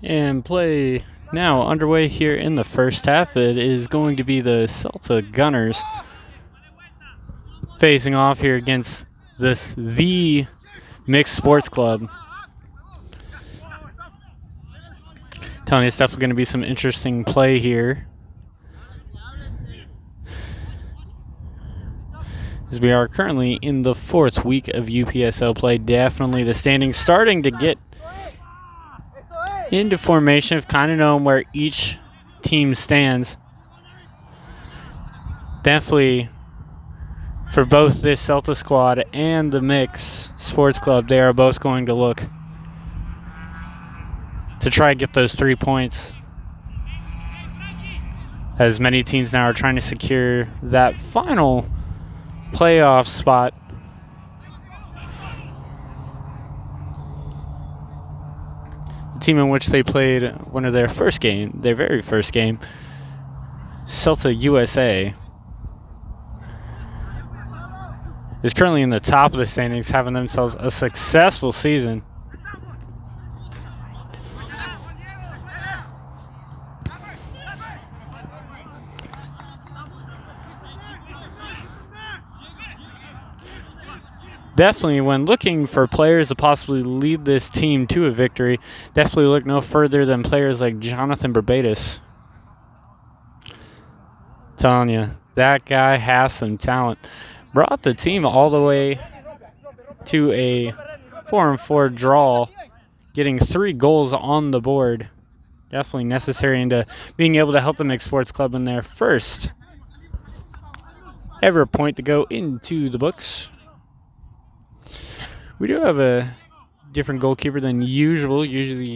And play now underway here in the first half. It is going to be the Celta Gunners facing off here against the Mixed Sports Club. Telling you, it's definitely going to be some interesting play here, as we are currently in the 4th week of UPSL play. Definitely the standings starting to get into formation, of kind of knowing where each team stands. Definitely for both this Celta squad and the Mix Sports Club, they are both going to look to try and get those 3 points, as many teams now are trying to secure that final playoff spot. The team in which they played one of their very first game, Celta USA, is currently in the top of the standings, having themselves a successful season. Definitely, when looking for players to possibly lead this team to a victory, definitely look no further than players like Jonathan Barbados. Telling you, that guy has some talent. Brought the team all the way to a 4-4 draw, getting 3 goals on the board. Definitely necessary into being able to help the Mixed Sports Club in their first ever point to go into the books. We do have a different goalkeeper than usual. Usually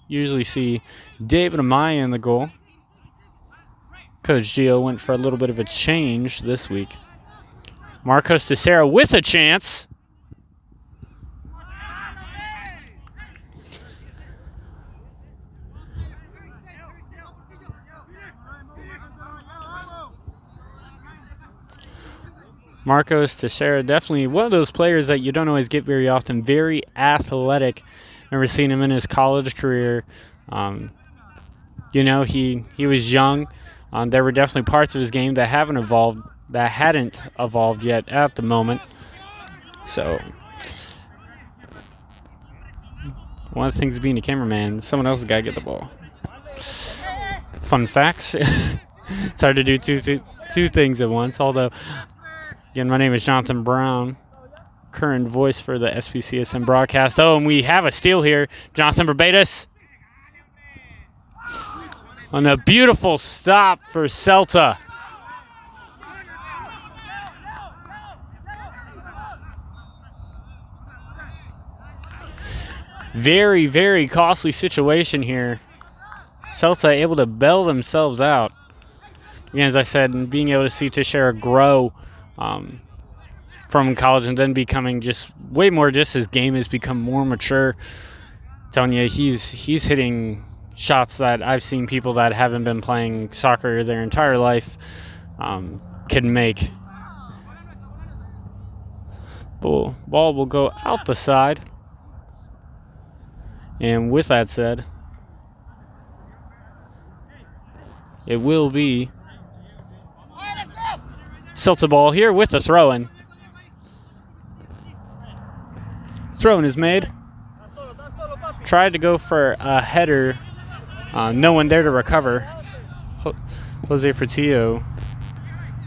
you'll see David Amaya in the goal. Coach Gio went for a little bit of a change this week. Marcos Teixeira with a chance. Marcos Teixeira, definitely one of those players that you don't always get very often. Very athletic. Remember seeing him in his college career. He was young. There were definitely parts of his game that hadn't evolved yet at the moment. So, one of the things of being a cameraman, someone else has got to get the ball. Fun facts. It's hard to do two things at once, although... Again, my name is Jonathan Brown, current voice for the SPCSM broadcast. Oh, and we have a steal here. Jonathan Barbados on a beautiful stop for Celta. Very, very costly situation here. Celta able to bail themselves out. Again, as I said, being able to see Teixeira grow from college and then becoming just way more, just his game has become more mature. I'm telling you, he's hitting shots that I've seen people that haven't been playing soccer their entire life can make. Ball will go out the side. And with that said, it will be Celta ball here with the throw-in. Throw-in is made. Tried to go for a header. No one there to recover. Jose Portillo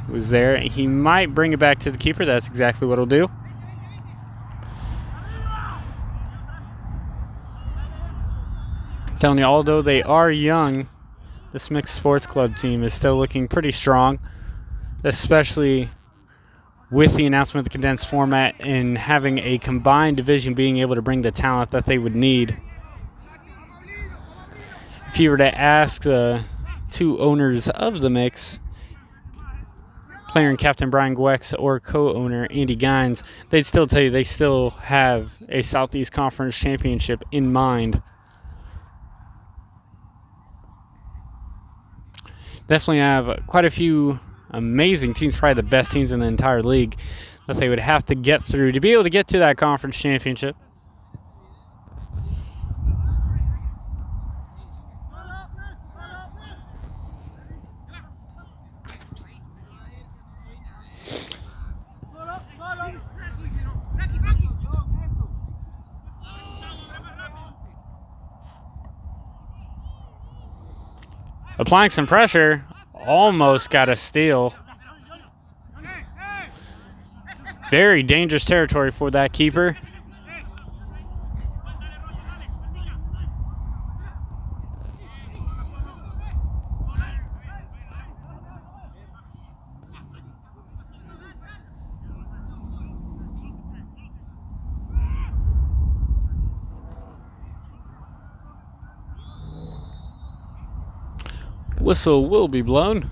was there. He might bring it back to the keeper. That's exactly what he'll do. Telling you, although they are young, this Mixed Sports Club team is still looking pretty strong, especially with the announcement of the condensed format and having a combined division being able to bring the talent that they would need. If you were to ask the 2 owners of the Mix, player and captain Brian Gwex or co-owner Andy Gines, they'd still tell you they still have a Southeast Conference championship in mind. Definitely have quite a few amazing teams, probably the best teams in the entire league, that they would have to get through to be able to get to that conference championship. Applying some pressure, almost got a steal. Very dangerous territory for that keeper. Whistle will be blown.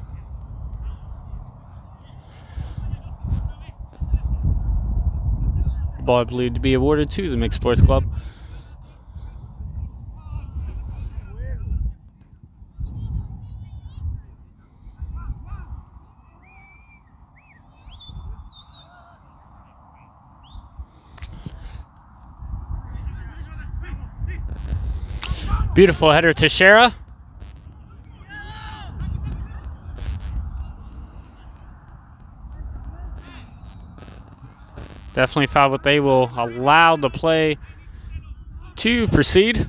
Ball, I believe, to be awarded to the Mixed Sports Club. Beautiful header to Shara. Definitely foul, but they will allow the play to proceed.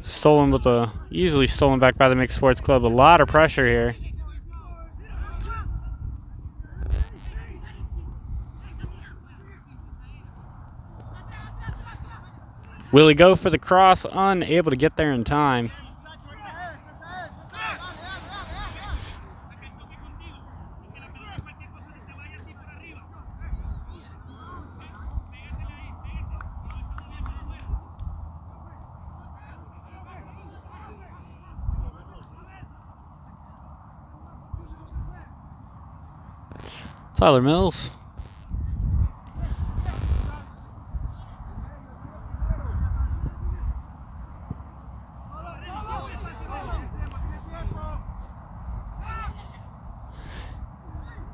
Stolen with a easily stolen back by the Mixed Sports Club. A lot of pressure here. Will he go for the cross? Unable to get there in time. Tyler Mills.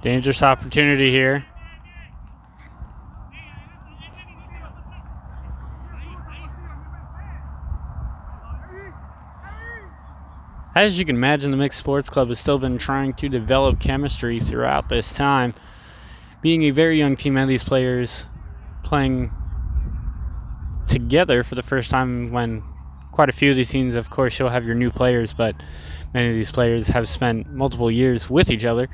Dangerous opportunity here. As you can imagine, the Mixed Sports Club has still been trying to develop chemistry throughout this time. Being a very young team, and these players playing together for the first time, when quite a few of these teams, of course, you'll have your new players, but many of these players have spent multiple years with each other.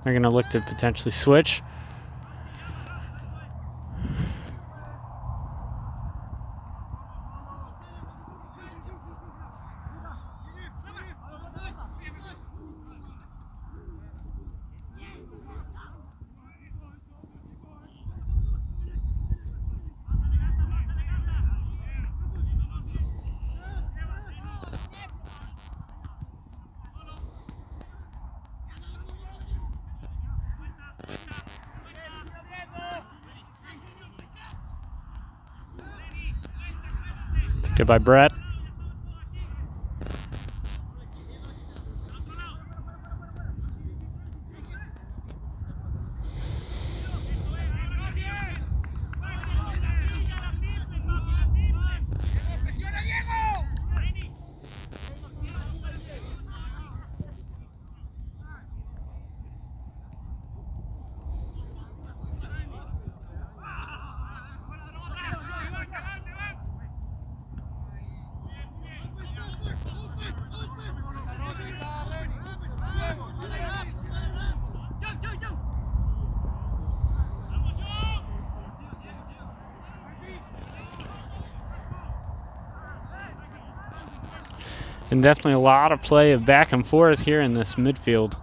They're going to look to potentially switch. Good by Brett. And definitely a lot of play of back and forth here in this midfield.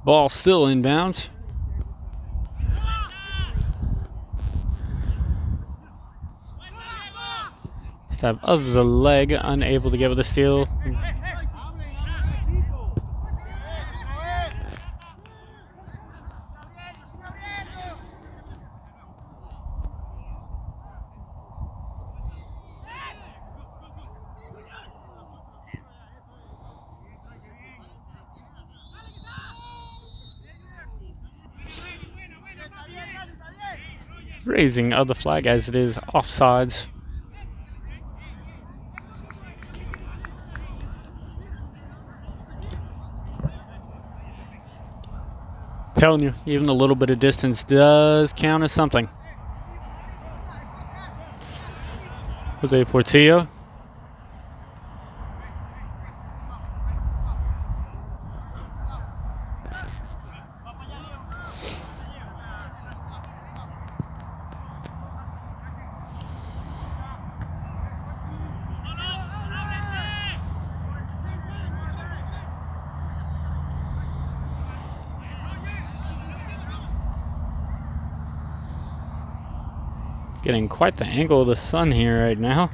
Ball still inbounds. Stab of the leg, unable to get with the steal. Raising of the flag as it is offsides. Telling you, even a little bit of distance does count as something. Jose Portillo. Getting quite the angle of the sun here right now.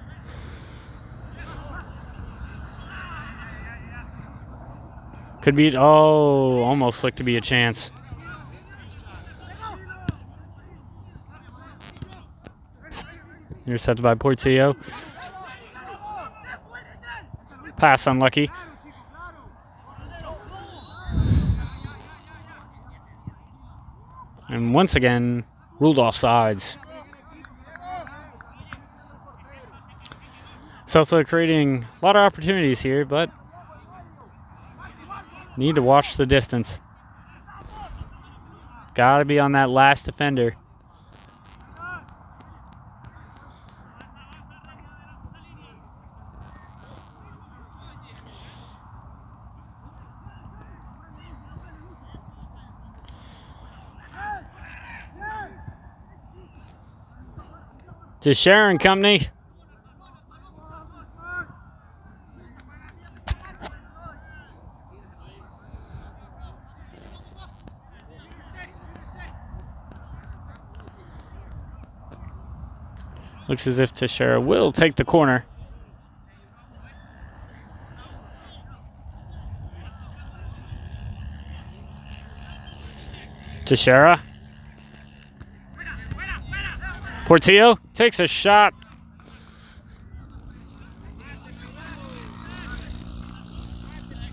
Could be, oh, almost looked to be a chance. Intercepted by Portillo. Pass unlucky. And once again, ruled offsides. Celta creating a lot of opportunities here, but need to watch the distance. Gotta be on that last defender. To Sharon Company. Looks as if Teixeira will take the corner. Teixeira. Portillo takes a shot.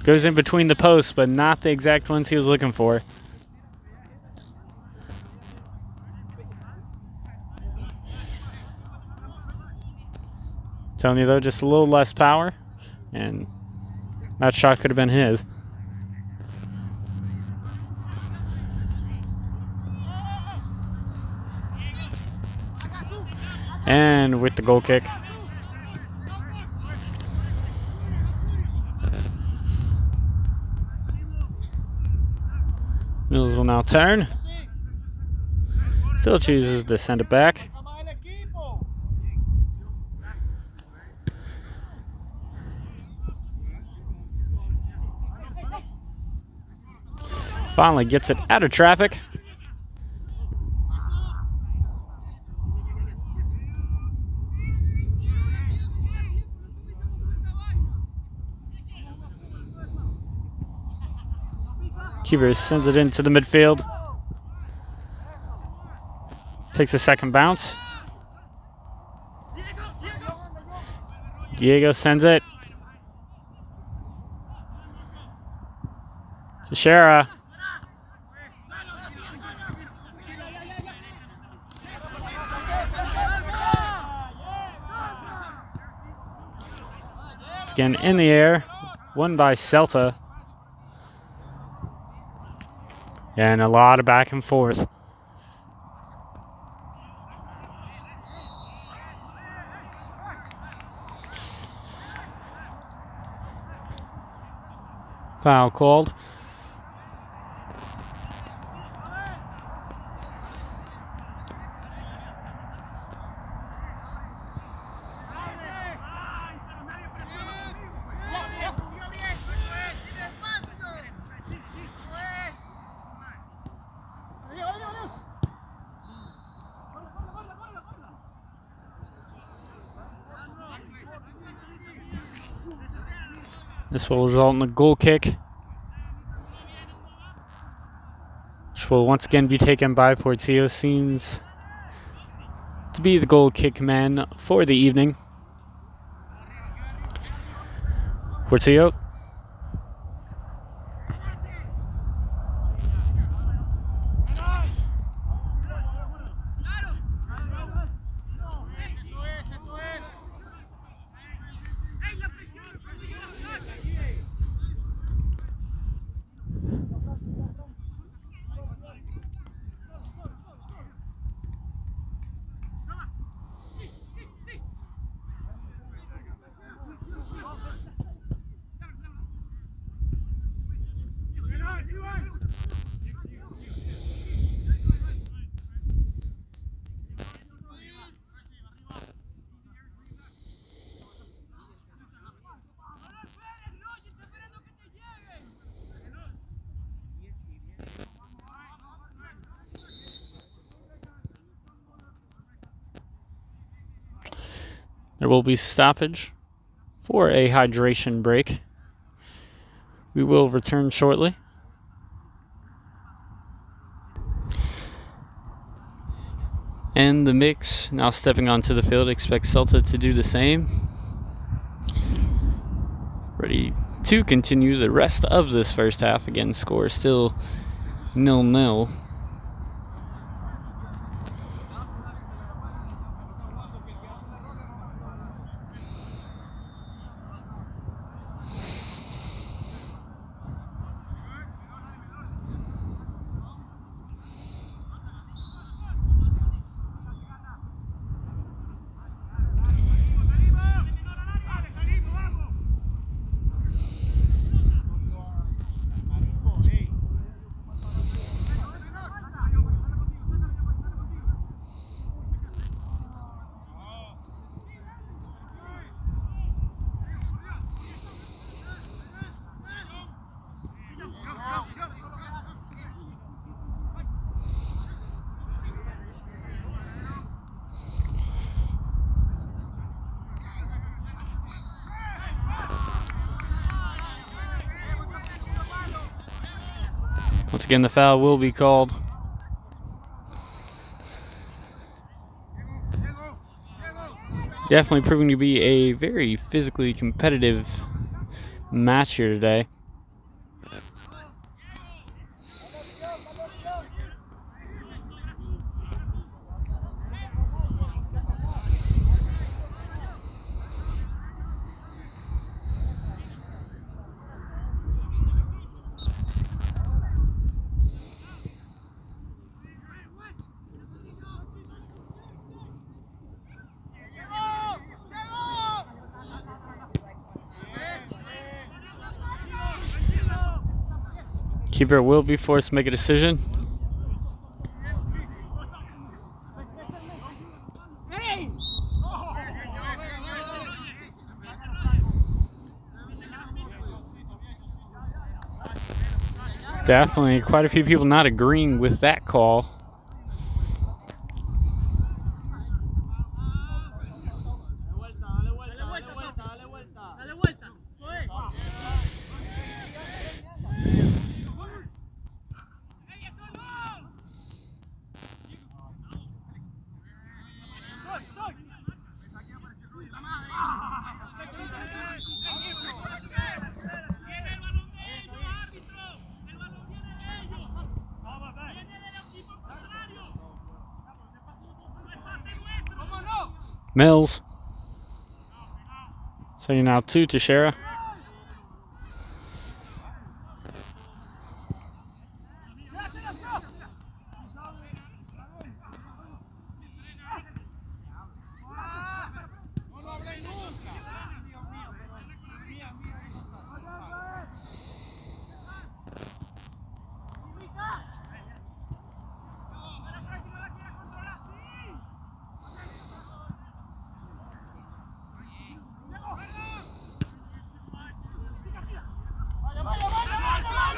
Goes in between the posts, but not the exact ones he was looking for. Telling you though, just a little less power, and that shot could have been his. And with the goal kick. Mills will now turn. Still chooses to send it back. Finally gets it out of traffic. Keeper sends it into the midfield. Takes a second bounce. Diego sends it. Teixeira. It's again in the air. Won by Celta. And a lot of back and forth. Foul called. This will result in a goal kick, which will once again be taken by Portillo. Seems to be the goal kick man for the evening. Portillo. There will be stoppage for a hydration break. We will return shortly. And the mix now stepping onto the field. Expect Celta to do the same. Ready to continue the rest of this first half. Again, score still 0-0. Once again, the foul will be called. Definitely proving to be a very physically competitive match here today. Keeper will be forced to make a decision. Definitely quite a few people not agreeing with that call. Mills. Sending out to Teixeira.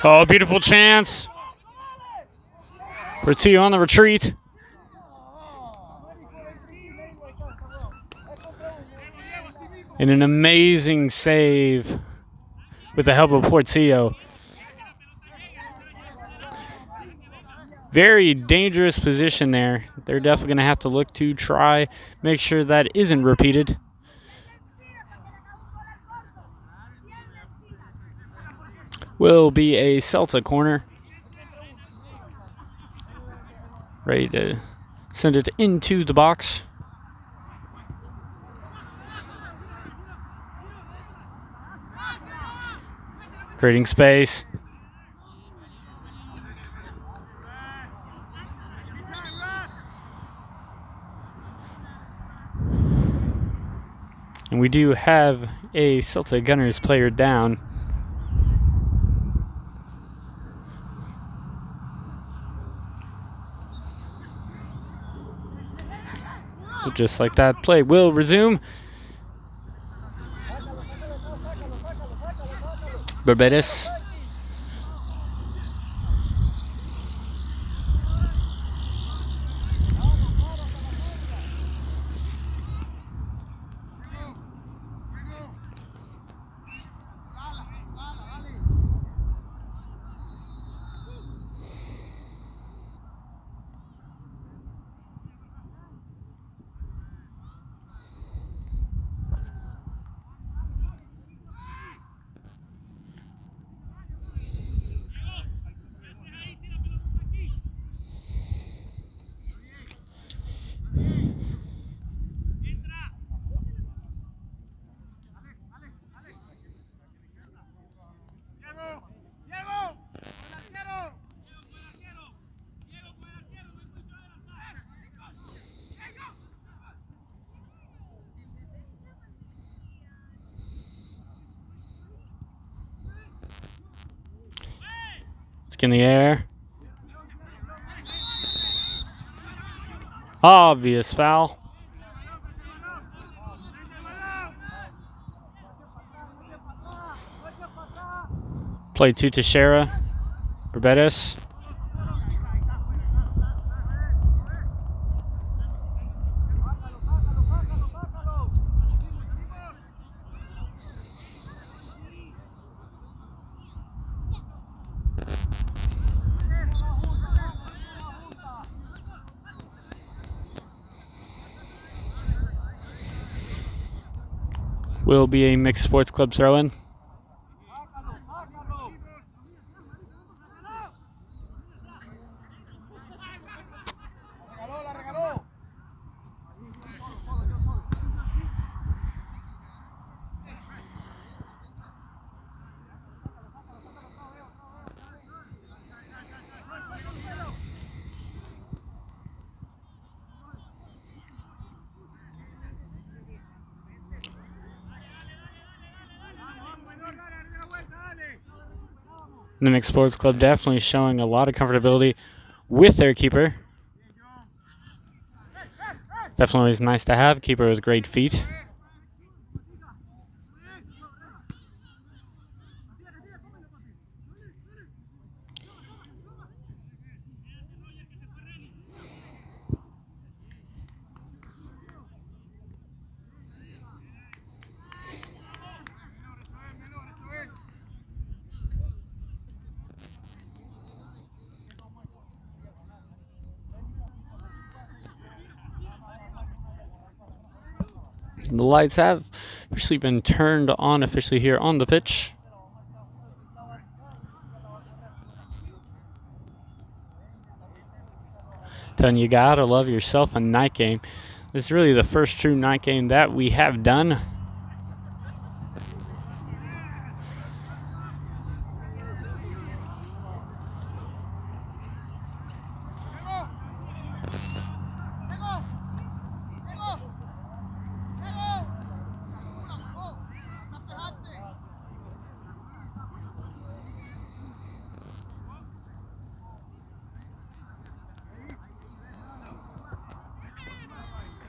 Oh, beautiful chance. Portillo on the retreat. And an amazing save with the help of Portillo. Very dangerous position there. They're definitely going to have to look to try, make sure that isn't repeated. Will be a Celta corner. Ready to send it into the box. Creating space. And we do have a Celta Gunners player down. Just like that, play will resume. Barbados. Let's get in the air. Obvious foul. Play to Teixeira. Barbados. Will be a mixed sports club throw-in. The mixed sports club definitely showing a lot of comfortability with their keeper. Definitely always nice to have a keeper with great feet. The lights have officially been turned on officially here on the pitch. Telling you gotta love yourself a night game. This is really the first true night game that we have done.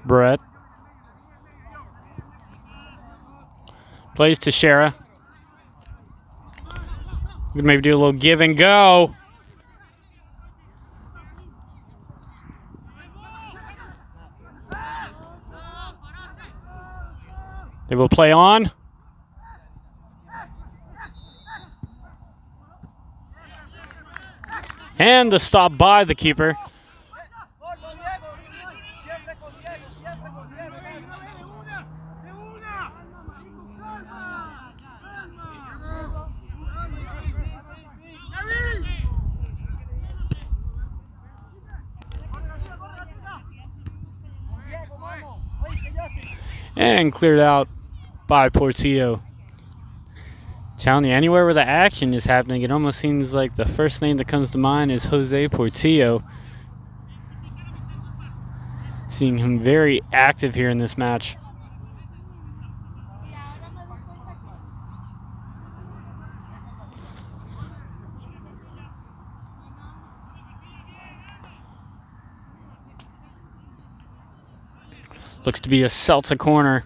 Brett. Plays to Shara. Maybe do a little give and go. They will play on. And the stop by the keeper. And cleared out by Portillo. Telling you, anywhere where the action is happening, it almost seems like the first name that comes to mind is Jose Portillo. Seeing him very active here in this match. Looks to be a Celta corner.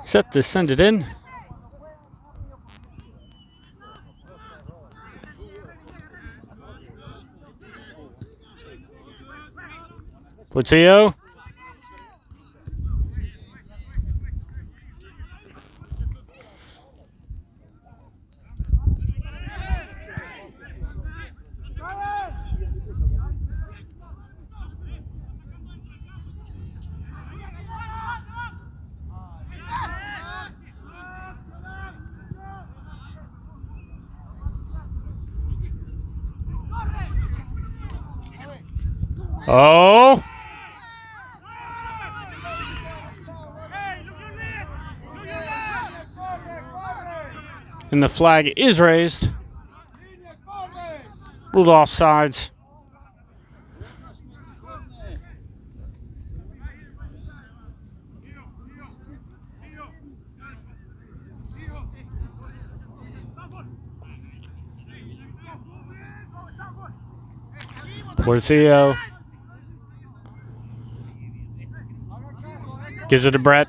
Set to send it in. Portillo. Oh. And the flag is raised. Ruled offsides. Portillo gives it to Brett.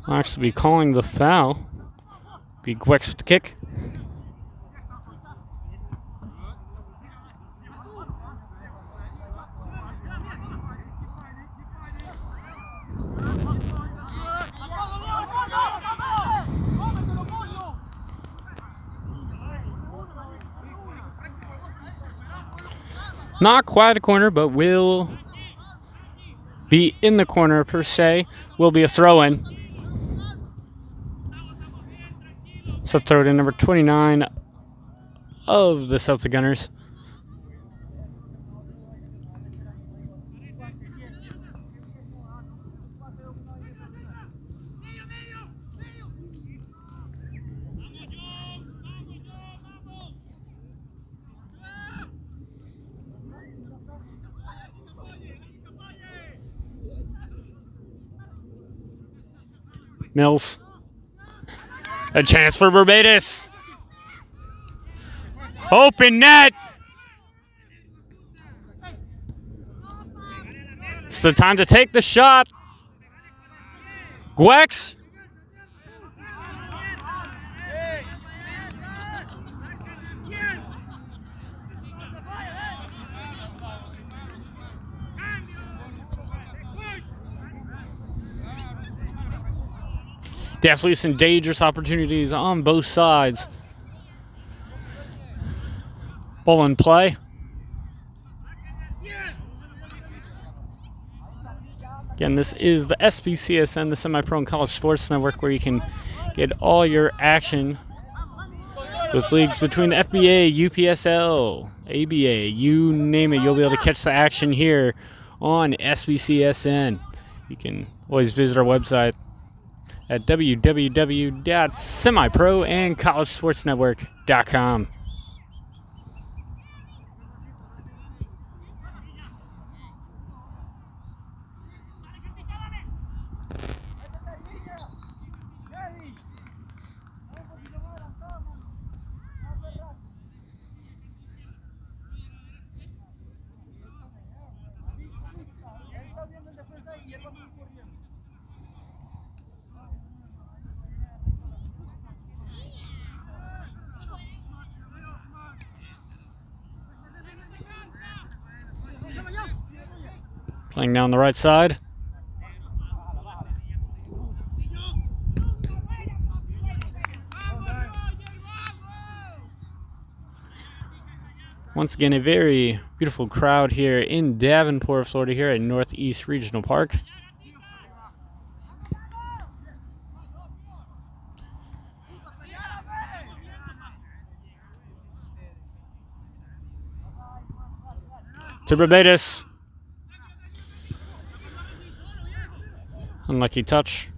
I'll actually be calling the foul. Be Gwex with the kick. Not quite a corner, but will be in the corner per se. Will be a throw-in. So throw it in number 29 of the Celta Gunners. Mills. A chance for Barbados. Open net. It's the time to take the shot. Gwex. Definitely some dangerous opportunities on both sides. Ball in play. Again, this is the SBCSN, the Semi-Pro and College Sports Network, where you can get all your action with leagues between the FBA, UPSL, ABA, you name it. You'll be able to catch the action here on SBCSN. You can always visit our website at www.semiproandcollegesportsnetwork.com. Playing down the right side. Once again, a very beautiful crowd here in Davenport, Florida, here at Northeast Regional Park. To Barbados. Unlucky touch.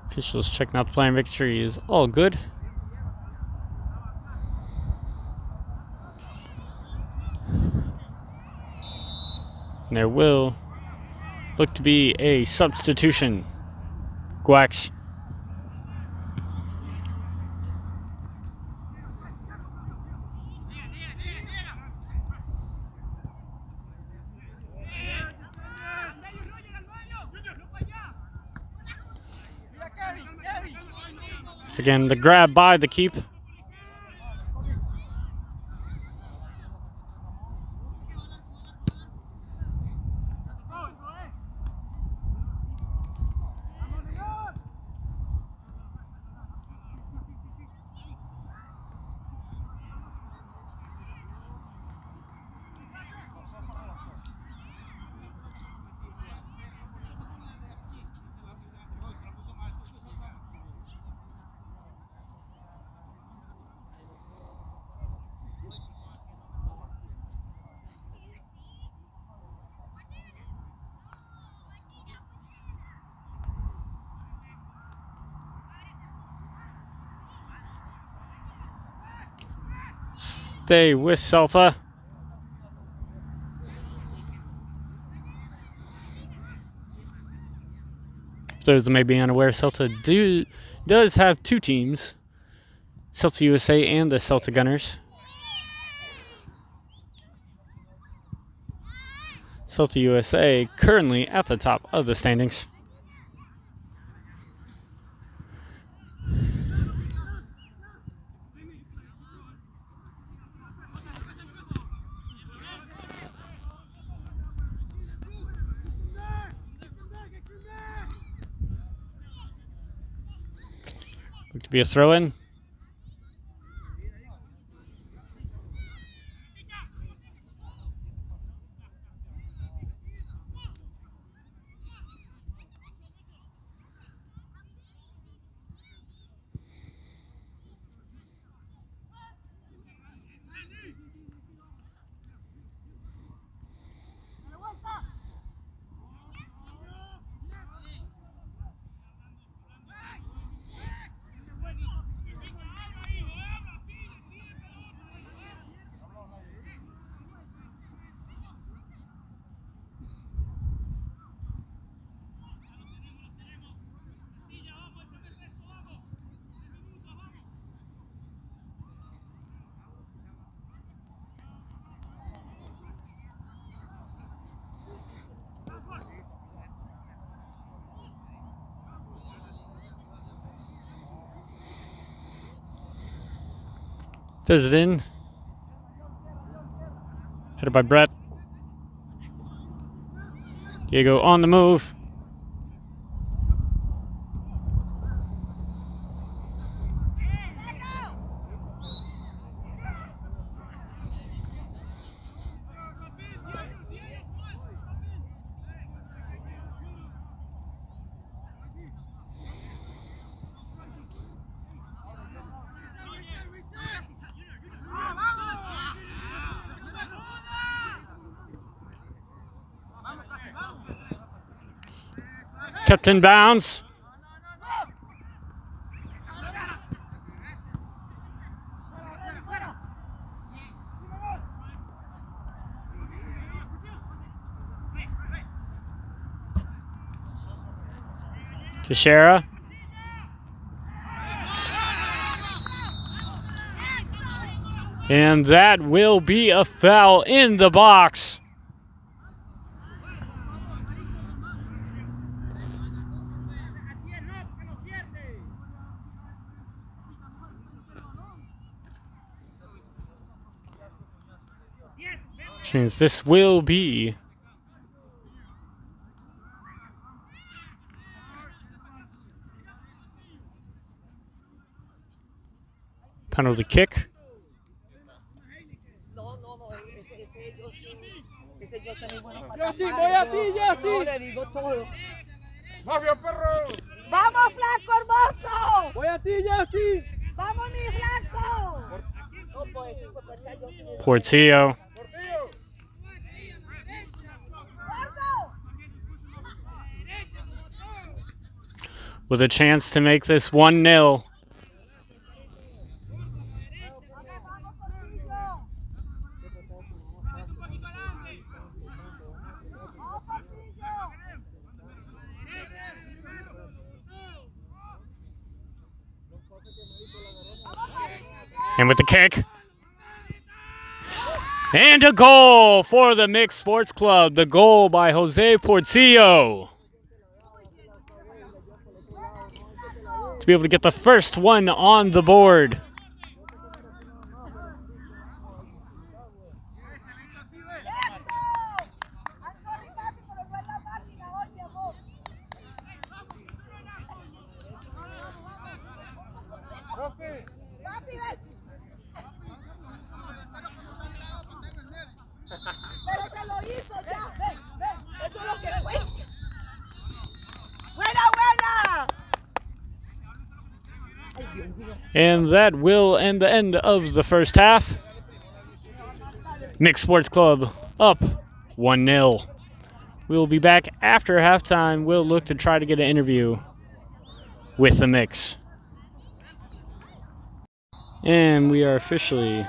Officials checking out the play, making sure he is all good. And there will look to be a substitution. Guax. Once again, the grab by the keep. Stay with Celta. For those that may be unaware, Celta does have two teams, Celta USA and the Celta Gunners. Celta USA currently at the top of the standings. Look to be a throw-in. Does it in. Headed by Brett. Diego on the move. Kept in bounds. Teixeira. And that will be a foul in the box. Which means this will be penalty kick. ¡Vamos, flaco hermoso! ¡Voy a ti, Jessy! ¡Vamos, mi flaco! Portillo. With a chance to make this 1-0. And with the kick. And a goal for the Mixed Sports Club. The goal by Jose Portillo. To be able to get the first one on the board. And that will end the end of the first half. Mixed Sports Club up 1-0. We'll be back after halftime. We'll look to try to get an interview with the Mix. And we are officially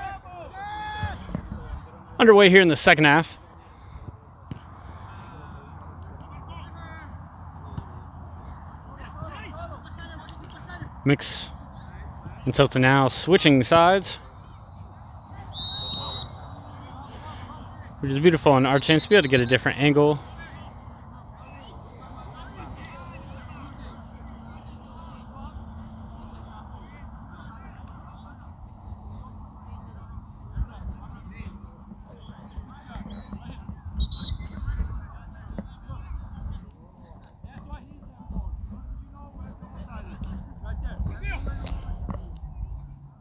underway here in the second half. Mix and Celta now switching sides, which is beautiful, and our chance to be able to get a different angle.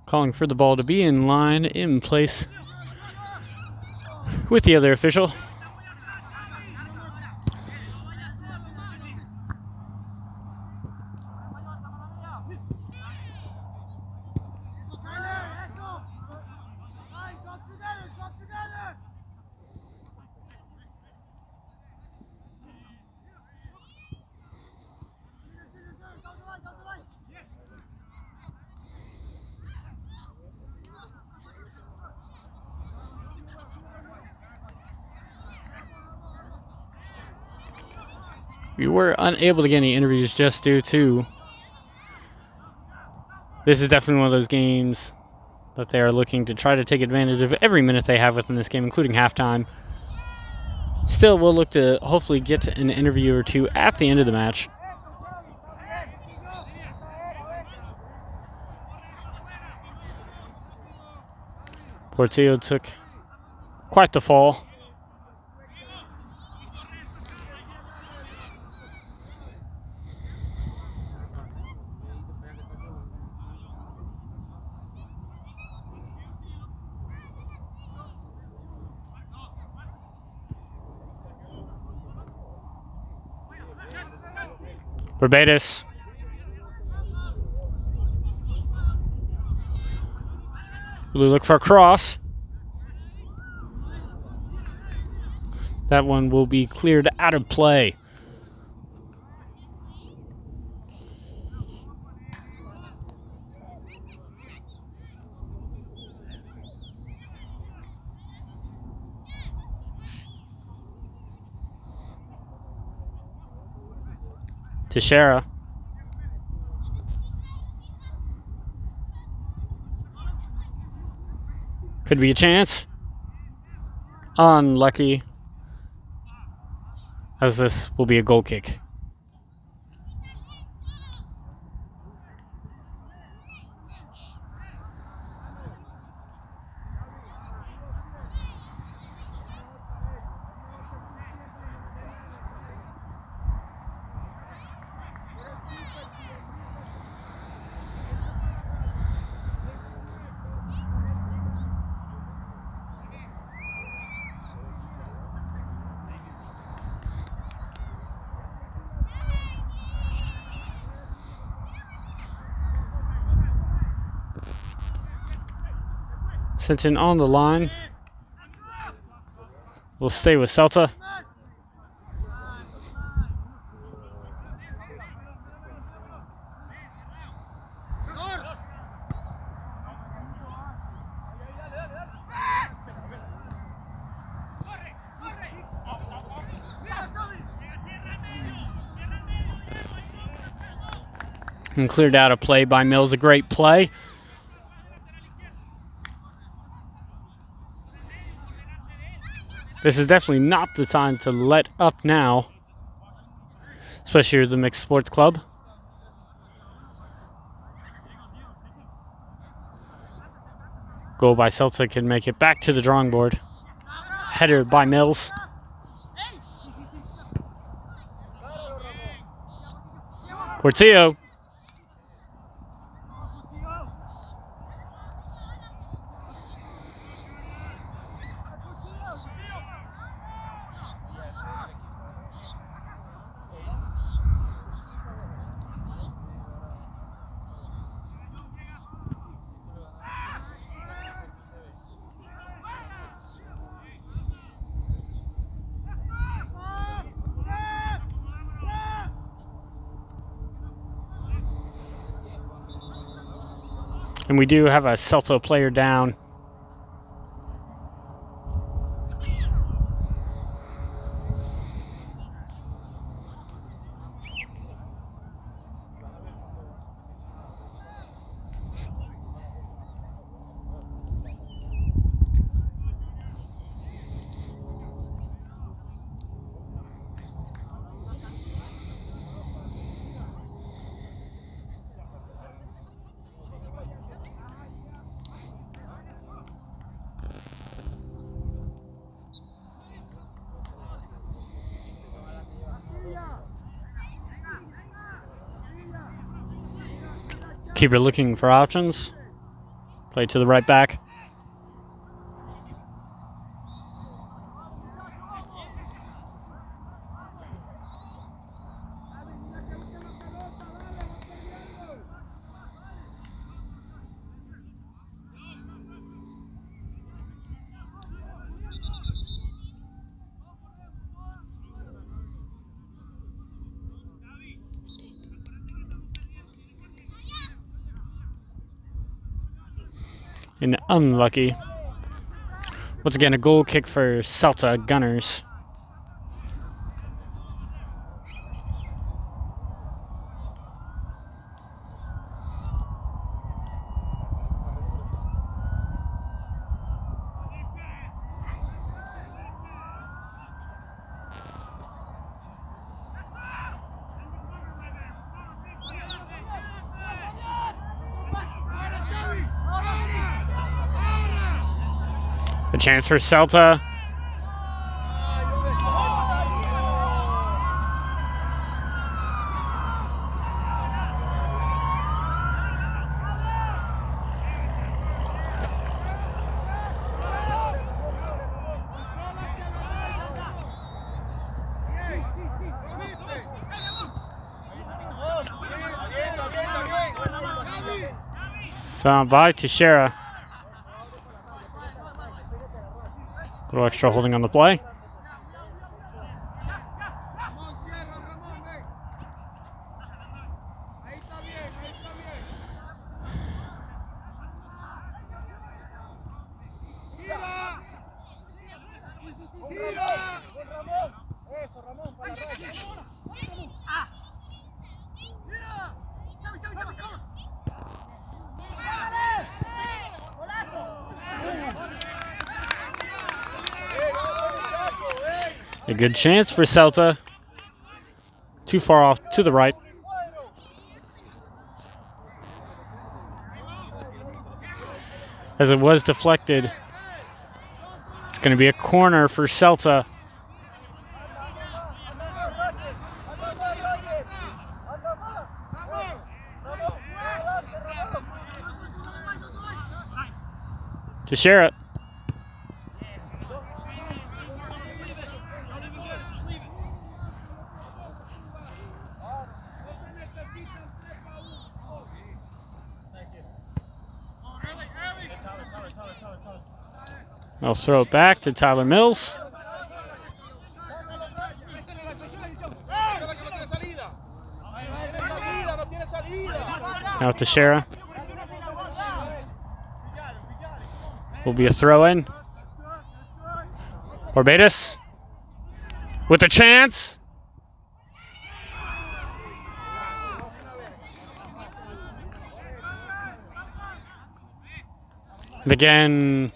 Calling for the ball to be in line, in place with the other official. We were unable to get any interviews just due to this is definitely one of those games that they are looking to try to take advantage of every minute they have within this game, including halftime. Still, we'll look to hopefully get an interview or two at the end of the match. Portillo took quite the fall. Barbados. We look for a cross. That one will be cleared out of play. Teixeira. Could be a chance. Unlucky, as this will be a goal kick. Sent in on the line. We'll stay with Celta. And cleared out a play by Mills, a great play. This is definitely not the time to let up now, especially the Mixed Sports Club. Goal by Celta can make it back to the drawing board. Header by Mills. Portillo. And we do have a Celta player down. Keeper looking for options. Play to the right back. And unlucky. Once again, a goal kick for Celta Gunners. A chance for Celta. Found by Teixeira. A little extra holding on the play. A good chance for Celta. Too far off to the right. As it was deflected. It's going to be a corner for Celta. To share it. I'll throw it back to Tyler Mills. Now to Shara. Will be a throw in. Barbados with a chance. And again,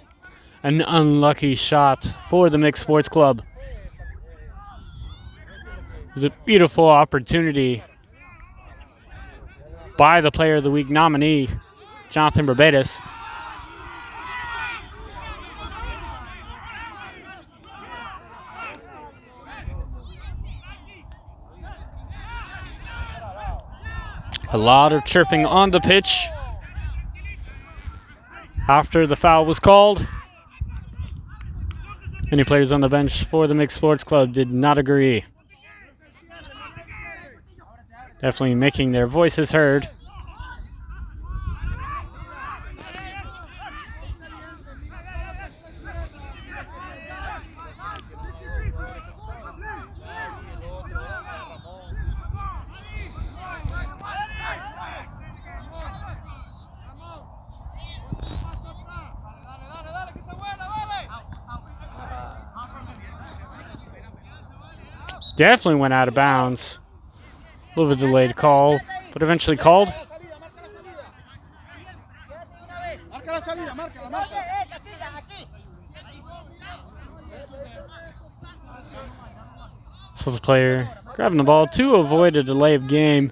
an unlucky shot for the Mixed Sports Club. It was a beautiful opportunity by the Player of the Week nominee, Jonathan Barbados. A lot of chirping on the pitch after the foul was called. Many players on the bench for the Mixed Sports Club did not agree. Definitely making their voices heard. Definitely went out of bounds. A little bit delayed call, but eventually called. So the player grabbing the ball to avoid a delay of game.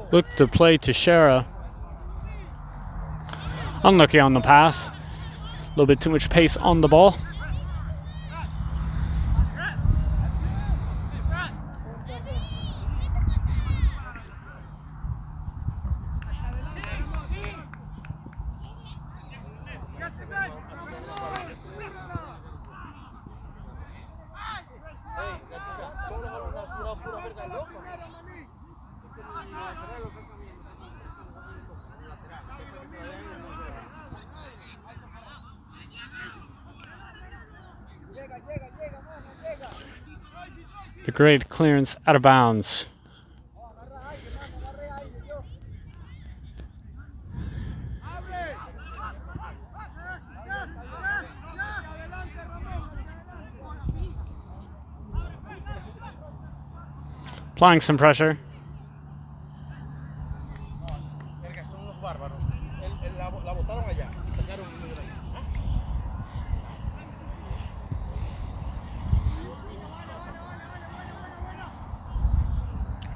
Look to play to Shara. Unlucky on the pass. A little bit too much pace on the ball. A great clearance out of bounds. Applying some pressure.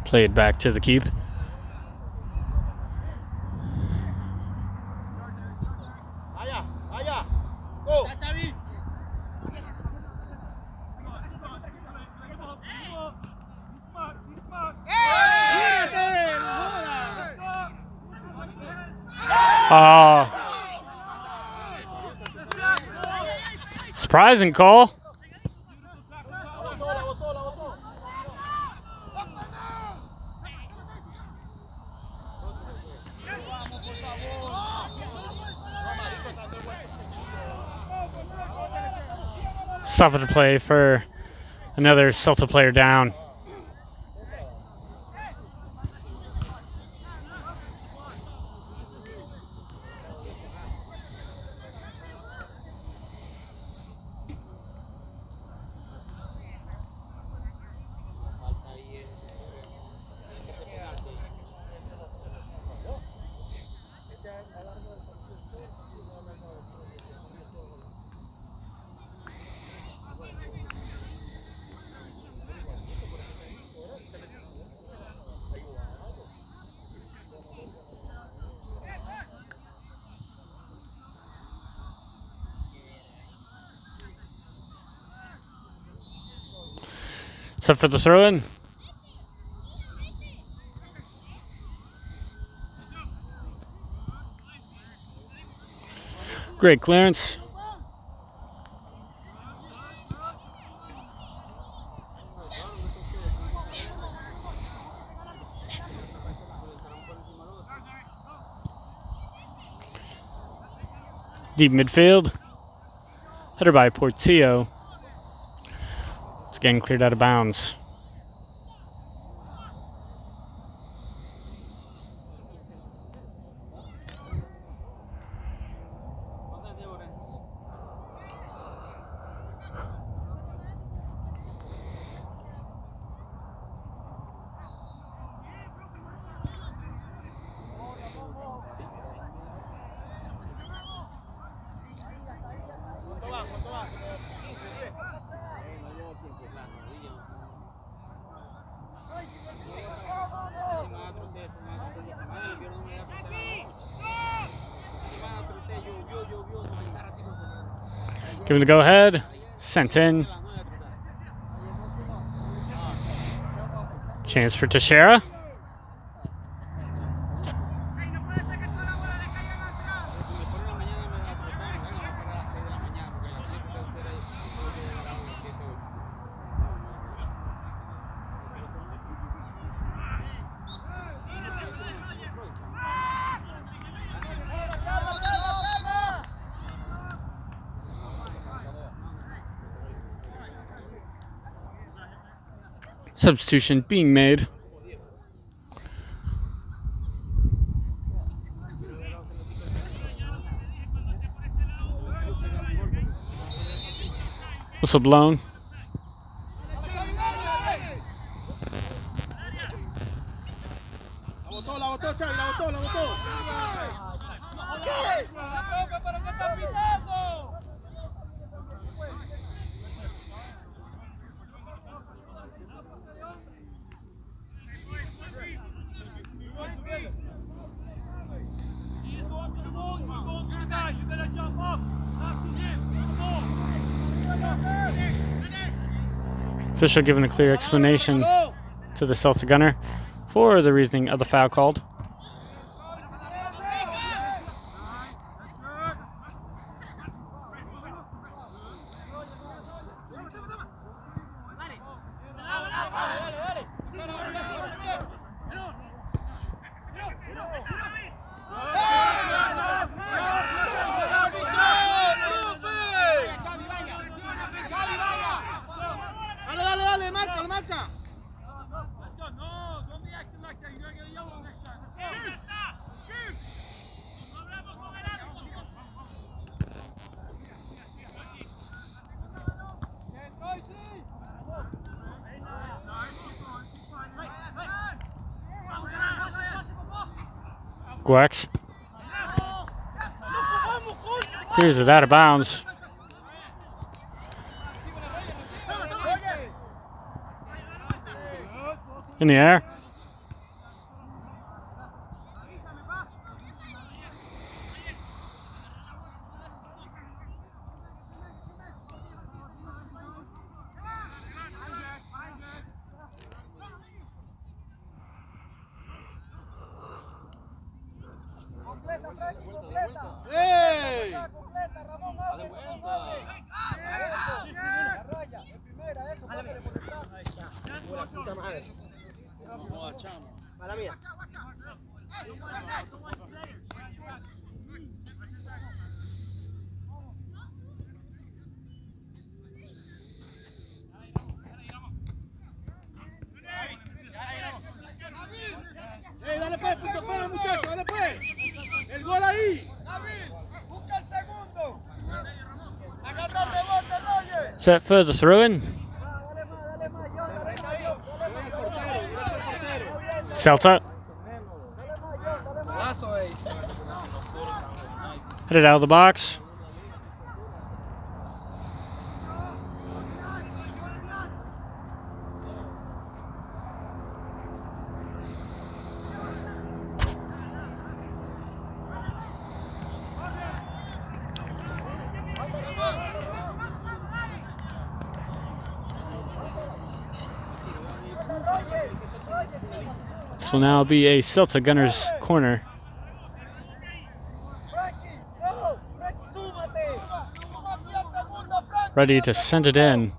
Play it back to the keep. Surprising call. Stoppage play for another Celta player down. Set for the throw-in. Great clearance. Deep midfield. Header by Portillo. It's getting cleared out of bounds. Give him the go-ahead. Sent in. Chance for Teixeira. Substitution being made. Whistle blown. La botó, Xavi, la botó, la botó. ¿Qué? ¿Pero qué están pitando? Official giving a clear explanation to the Celta Gunner for the reasoning of the foul called. Guax clears it out of bounds. In the air. Mala mía. Dale pues, punto fuera, muchachos, dale pues. El gol ahí. David, busca el segundo. Agarra el rebote, Roger. Set for the throw-in. Celta. Headed out of the box. This will now be a Celta Gunners corner. Ready to send it in.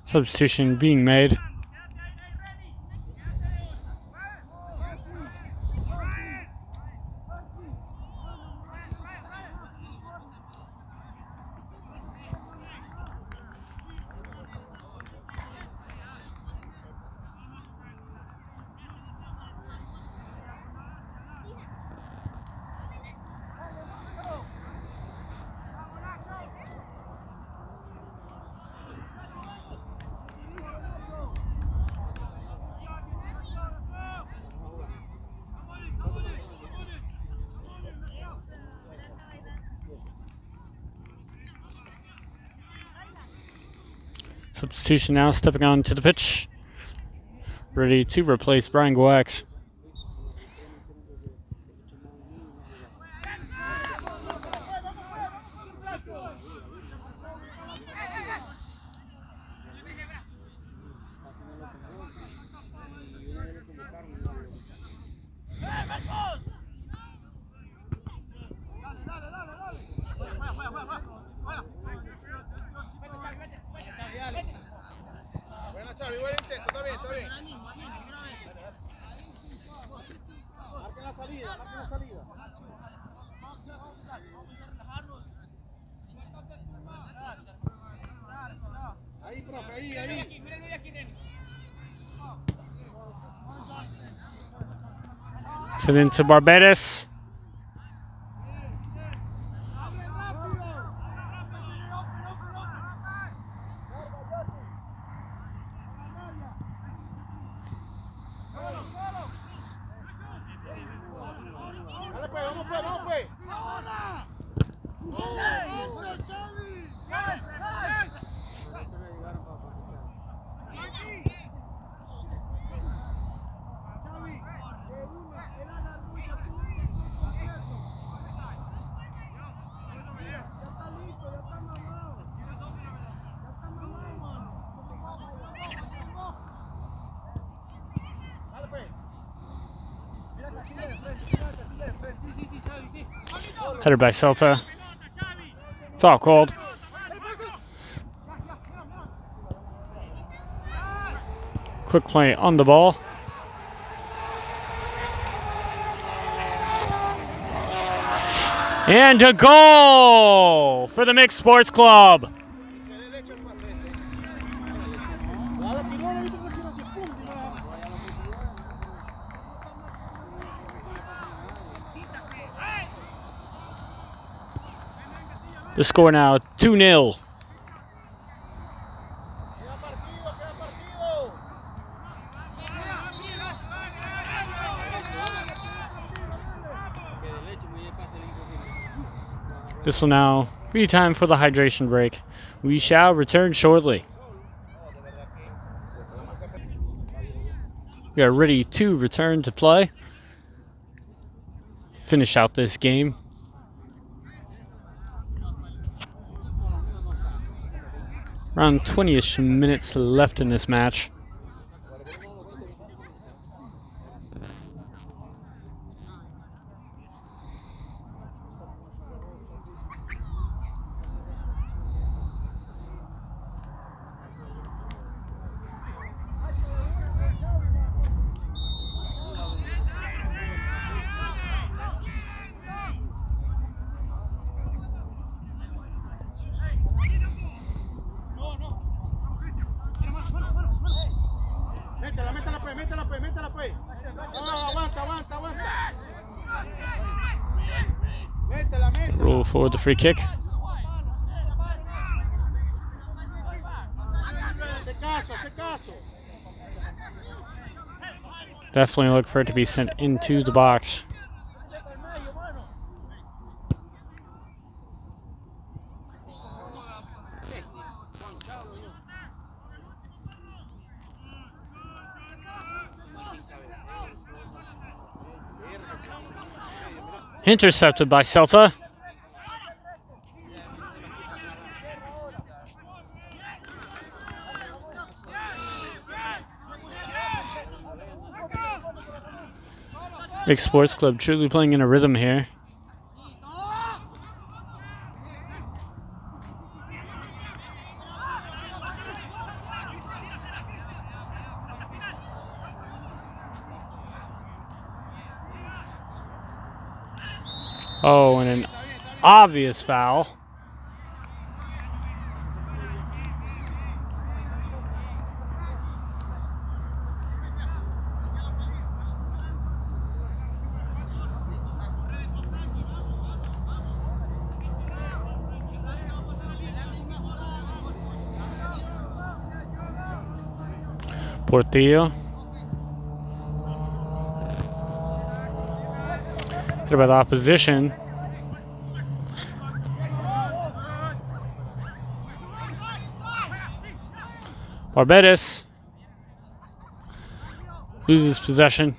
Substitution being made. Substitution now stepping onto the pitch. Ready to replace Brian Guax. Buena, Xavi, buen intento, está bien, está bien. Marquen la salida, marquen la salida. Ahí, profe, ahí. Send into Barbados. Header by Celta. Foul called. Quick play on the ball. And a goal for the Mixed Sports Club. The score now 2-0. This will now be time for the hydration break. We shall return shortly. We are ready to return to play. Finish out this game. Around 20-ish minutes left in this match. Métela pues. Aguanta. Métela. Roll forward the free kick. Hace caso. Definitely look for it to be sent into the box. Intercepted by Celta. Big Sports Club truly playing in a rhythm here. Oh, and an obvious foul. Portillo. Hit by the opposition. Barbedes loses possession.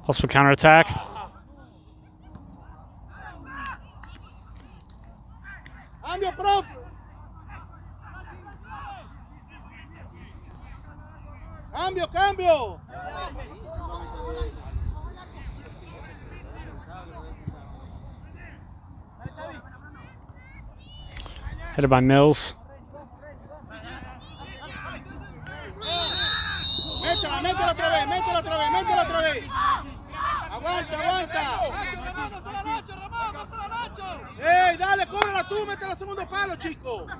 Possible counterattack. Cambio, profe. Cambio, cambio. Headed by Mills. Métela, métela otra vez, métela otra vez, métela otra vez. Aguanta, aguanta. ¡Ey, dale, cóbrela tú, métela al segundo palo, chico! A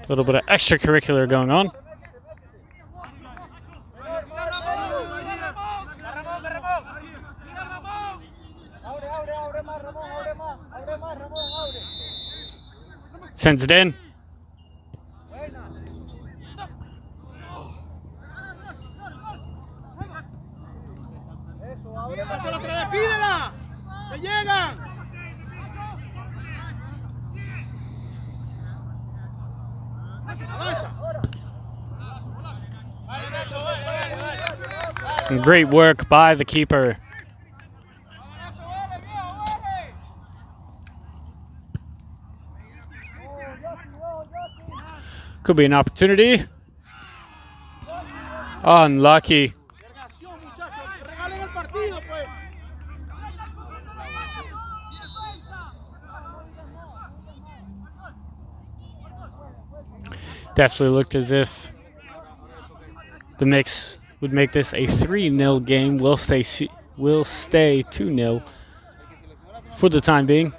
little bit of extracurricular going on. Sends it in. ¡Pásala otra vez, pídela! ¡Que llegan! Great work by the keeper. Could be an opportunity. Unlucky. Definitely looked as if the mix would make this a 3-0 game. Will stay 2-0 for the time being.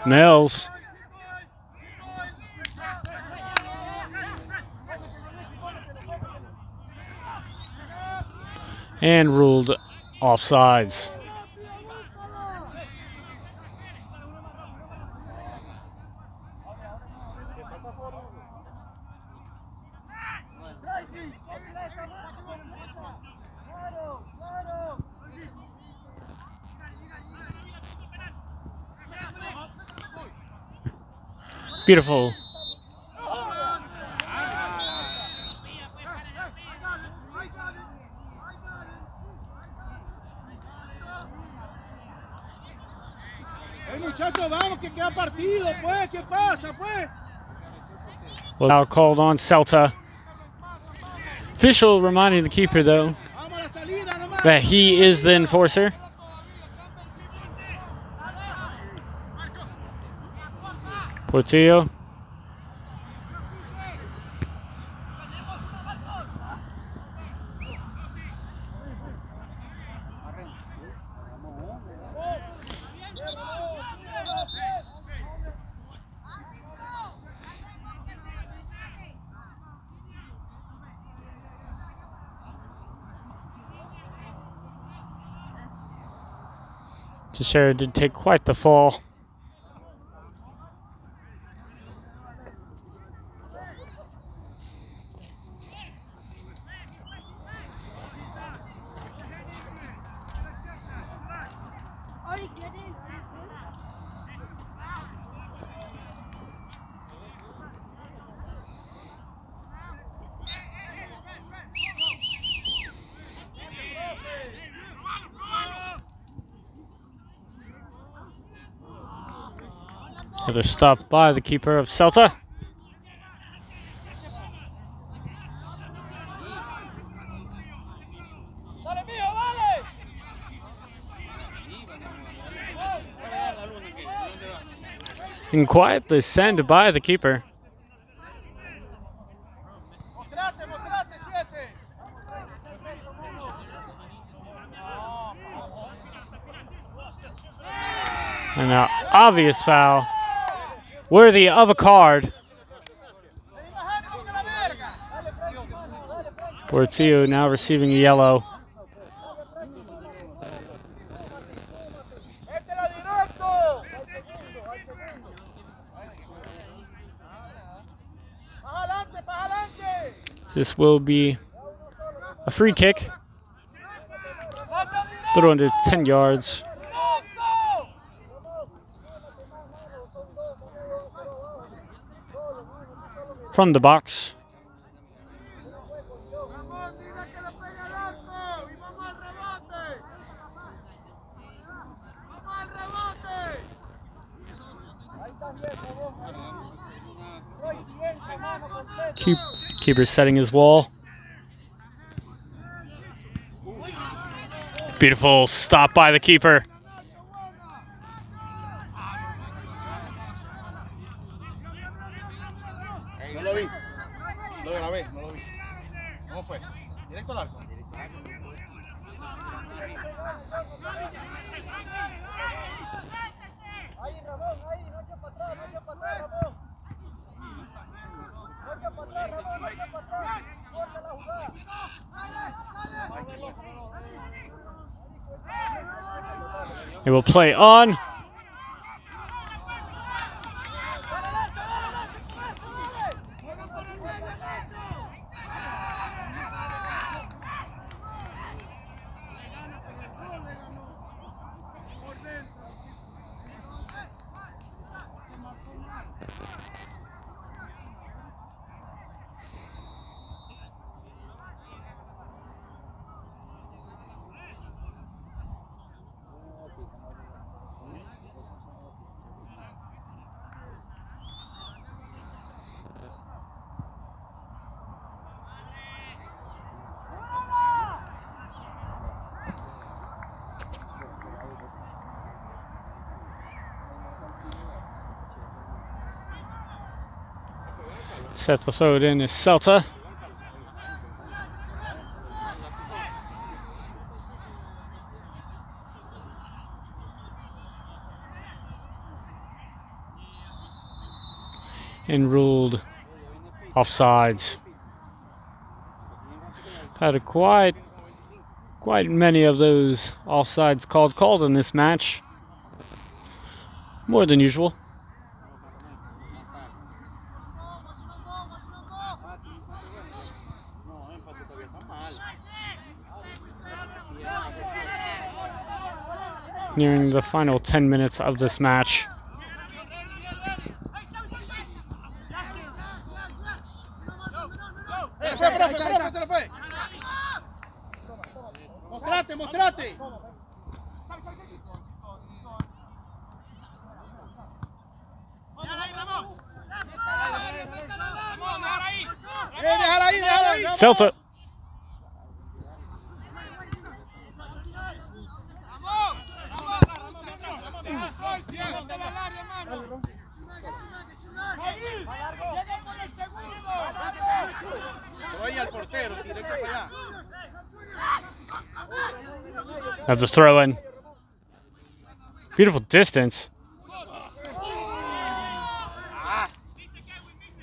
Mills. And ruled offsides. Beautiful. Hey, muchachos, vamos, que queda partido, pues. ¿Qué pasa, pues? Well, now called on Celta. Official reminding the keeper, though, that he is the enforcer. Portillo. Teixeira did take quite the fall. Another stop by the keeper of Celta. And quietly sent by the keeper. An obvious foul, worthy of a card. Portillo now receiving a yellow. This will be a free kick, a little under 10 yards. From the box. Keeper setting his wall. Beautiful stop by the keeper. No lo vi. Lo grabé, no lo vi. ¿Cómo fue? ¿Directo al arco? Ahí, Ramón, ahí, no eches para atrás, no eches para atrás, Ramón. No eches para atrás, Ramón, no eches para atrás. Corta la jugada. It will play on. Set to throw it in is Celta. And ruled offsides. Had quite many of those offsides called in this match. More than usual. Nearing the final 10 minutes of this match. Mostrate. Celta. Voy al portero, directo para allá. That's a throw in. Beautiful distance.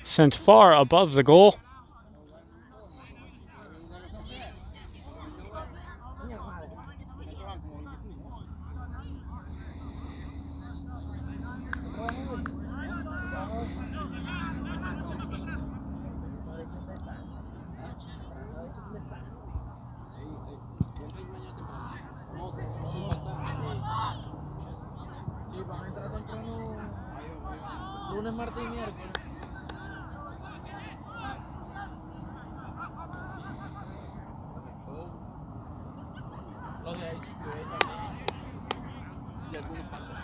Sent far above the goal. Lunes, martes y miércoles.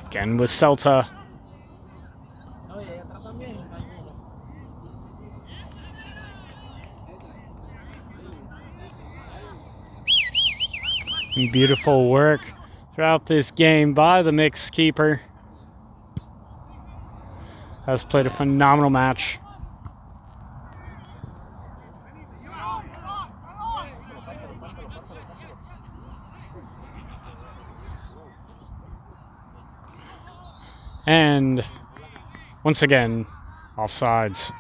Again with Celta. Beautiful work throughout this game by the mixed keeper. Has played a phenomenal match. And once again, offsides.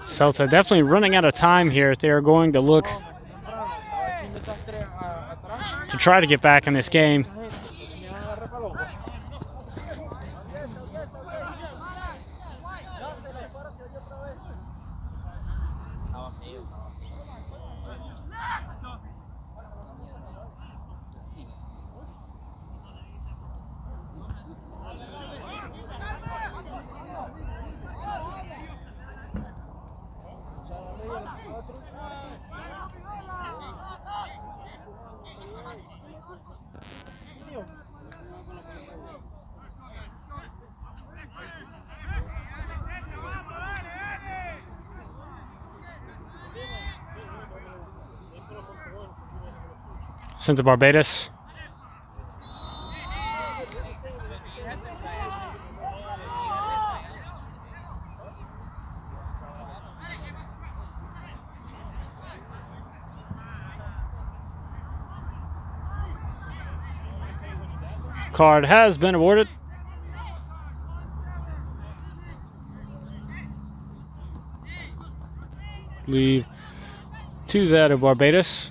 Celta definitely running out of time here. They are going to look to try to get back in this game. Sent to Barbados. Card has been awarded. Leave to that of Barbados.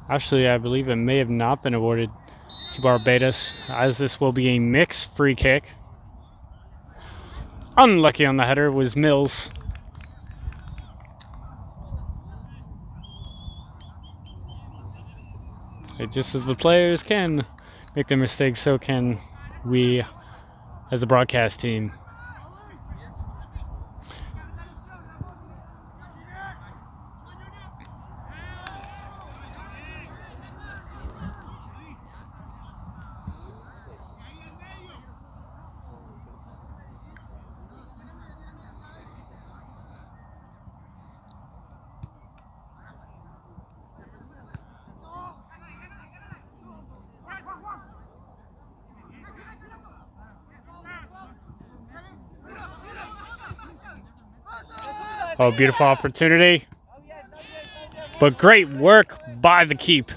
Actually, I believe it may have not been awarded to Barbados, as this will be a mixed free kick. Unlucky on the header was Mills. Just as the players can make their mistakes, so can we as a broadcast team. Oh, beautiful opportunity. But great work by the keep.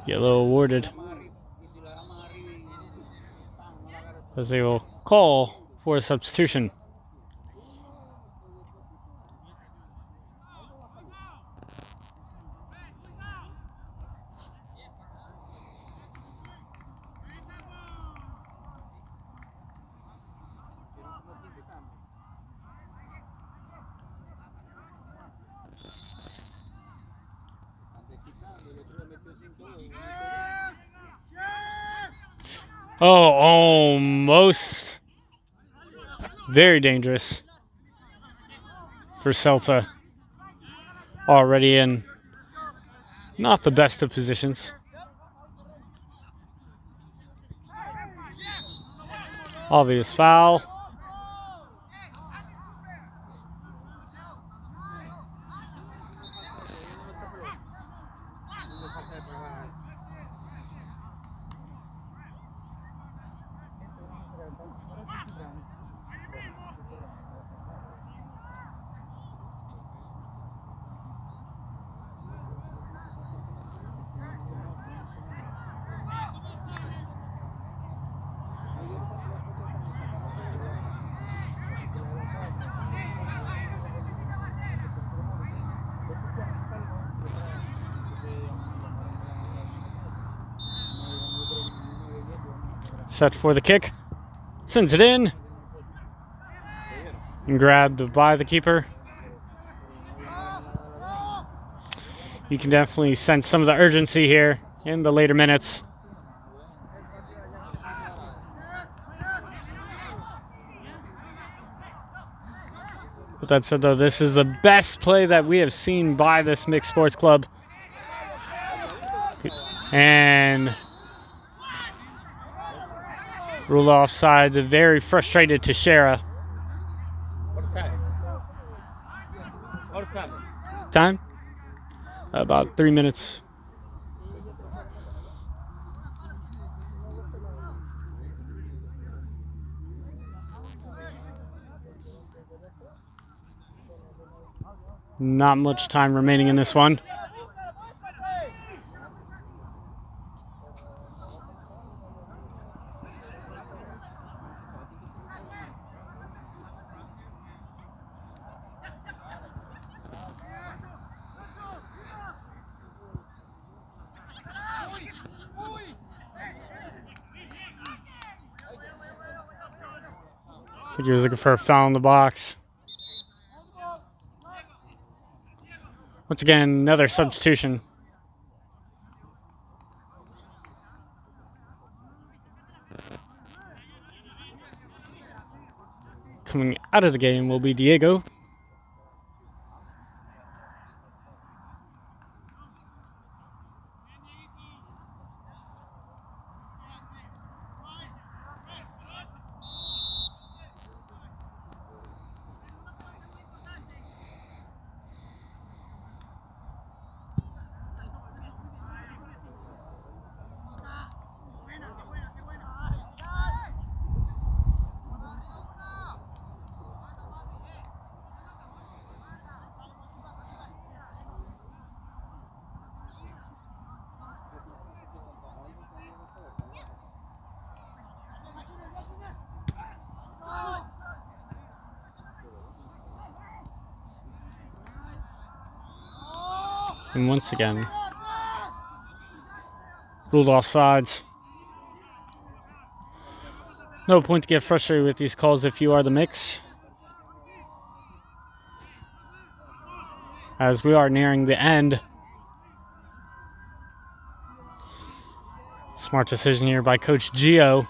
Yellow awarded, as they will call for a substitution. Oh, almost. Very dangerous for Celta. Already in not the best of positions. Obvious foul. Set for the kick. Sends it in. And grabbed by the keeper. You can definitely sense some of the urgency here in the later minutes. With that said, though, this is the best play that we have seen by this mixed sports club. And rule offsides, very frustrated Teixeira. Time? About 3 minutes. Not much time remaining in this one. I think he was looking for a foul in the box. Once again, another substitution. Coming out of the game will be Diego. And once again, ruled offsides. No point to get frustrated with these calls if you are the mix, as we are nearing the end. Smart decision here by Coach Gio.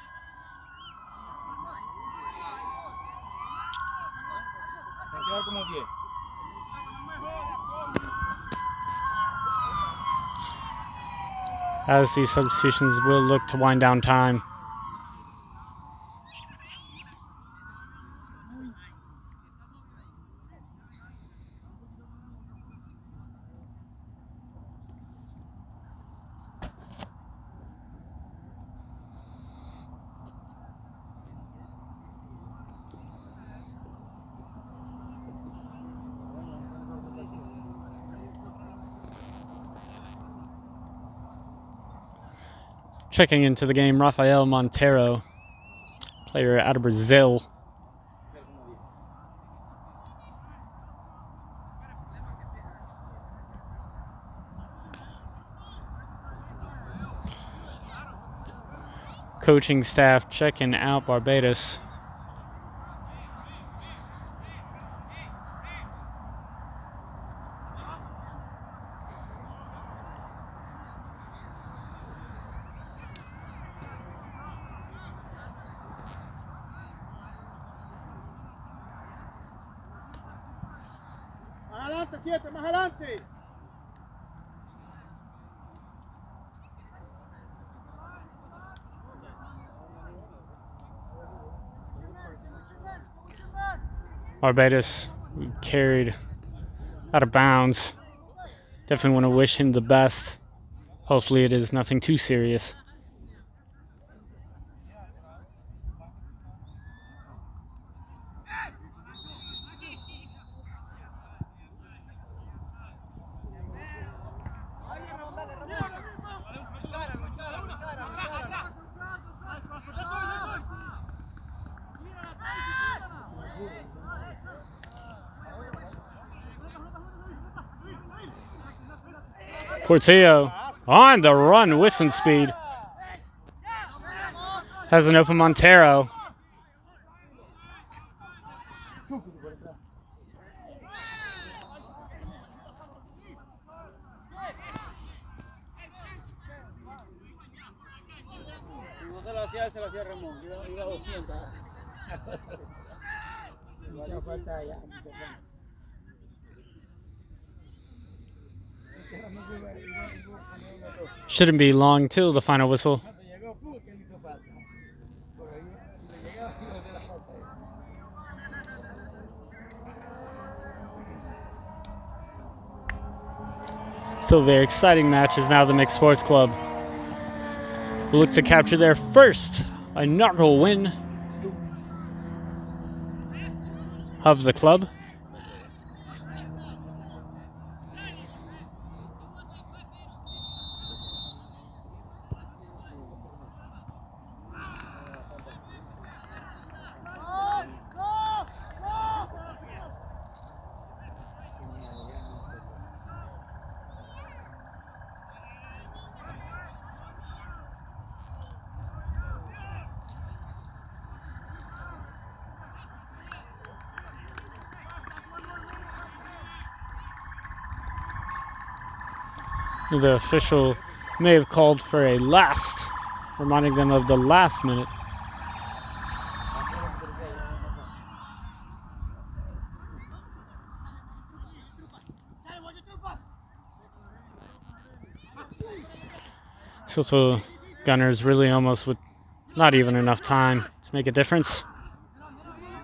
As these substitutions will look to wind down time. Checking into the game, Rafael Montero, player out of Brazil. Coaching staff checking out Barbados. adelante, 7, más adelante. Barbados carried out of bounds. Definitely want to wish him the best. Hopefully it is nothing too serious. Portillo on the run with some speed. Has an open Montero. Shouldn't be long till the final whistle. Still very exciting matches now. The Mixed Sports Club will look to capture their first inaugural win of the club. The official may have called for a last, reminding them of the last minute. Celta Gunners really almost with not even enough time to make a difference,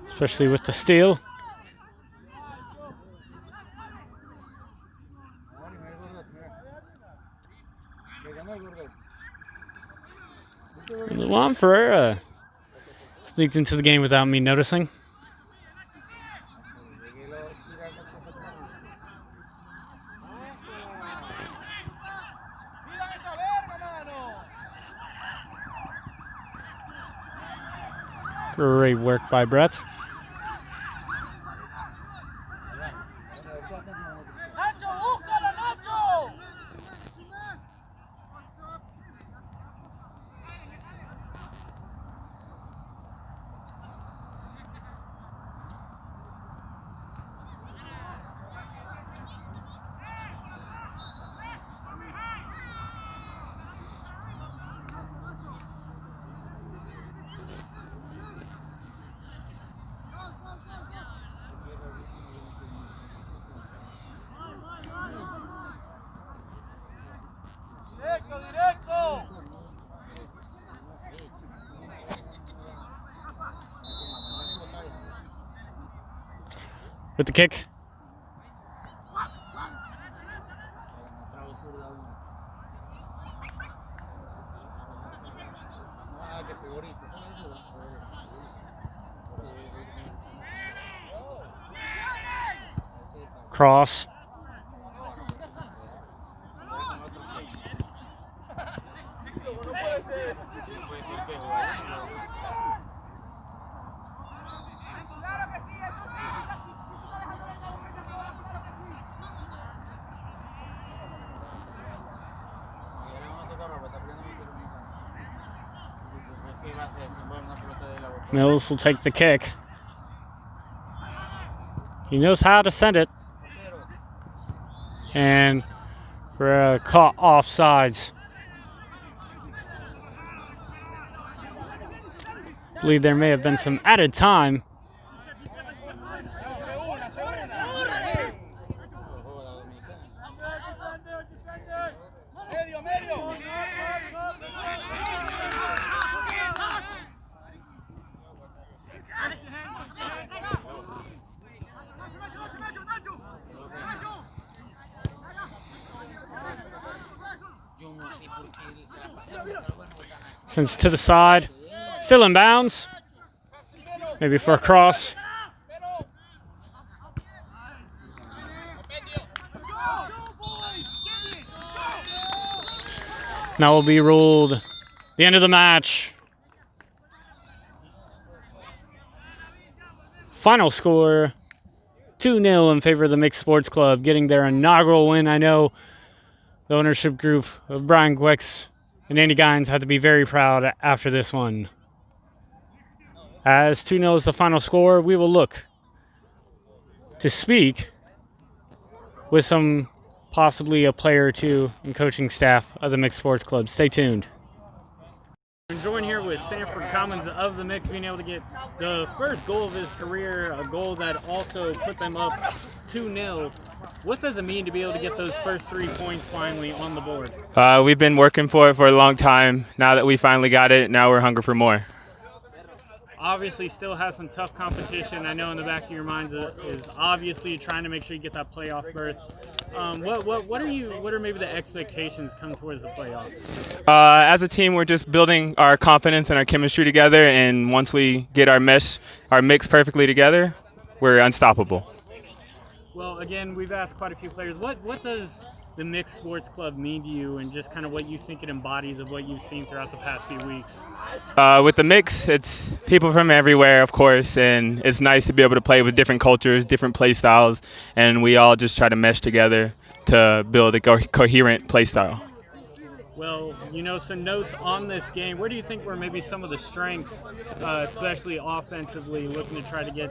especially with the steal. And Juan Ferreira sneaked into the game without me noticing. Great work by Brett. With the kick. Cross. Mills will take the kick. He knows how to send it. And we're caught offsides. I believe there may have been some added time. Sends to the side. Still in bounds. Maybe for a cross. Now will be ruled the end of the match. Final score, 2-0 in favor of the Mixed Sports Club, getting their inaugural win. I know the ownership group of Brian Gwex and Andy Gines had to be very proud after this one. As 2-0 is the final score, we will look to speak with some possibly a player or two and coaching staff of the Mixed Sports Club. Stay tuned. I'm joined here with Sanford Commons of the Mix, being able to get the first goal of his career, a goal that also put them up 2-0. What does it mean to be able to get those first 3 points finally on the board? We've been working for it for a long time. Now that we finally got it, now we're hungry for more. Obviously still has some tough competition. I know in the back of your mind is obviously trying to make sure you get that playoff berth. What are maybe the expectations come towards the playoffs? As a team, we're just building our confidence and our chemistry together, and once we get our mix perfectly together, we're unstoppable. Well, again, we've asked quite a few players. What does the Mixed Sports Club mean to you, and just kind of what you think it embodies of what you've seen throughout the past few weeks? With the mix, it's people from everywhere, of course, and it's nice to be able to play with different cultures, different play styles, and we all just try to mesh together to build a coherent play style. Well, some notes on this game. Where do you think were maybe some of the strengths, especially offensively, looking to try to get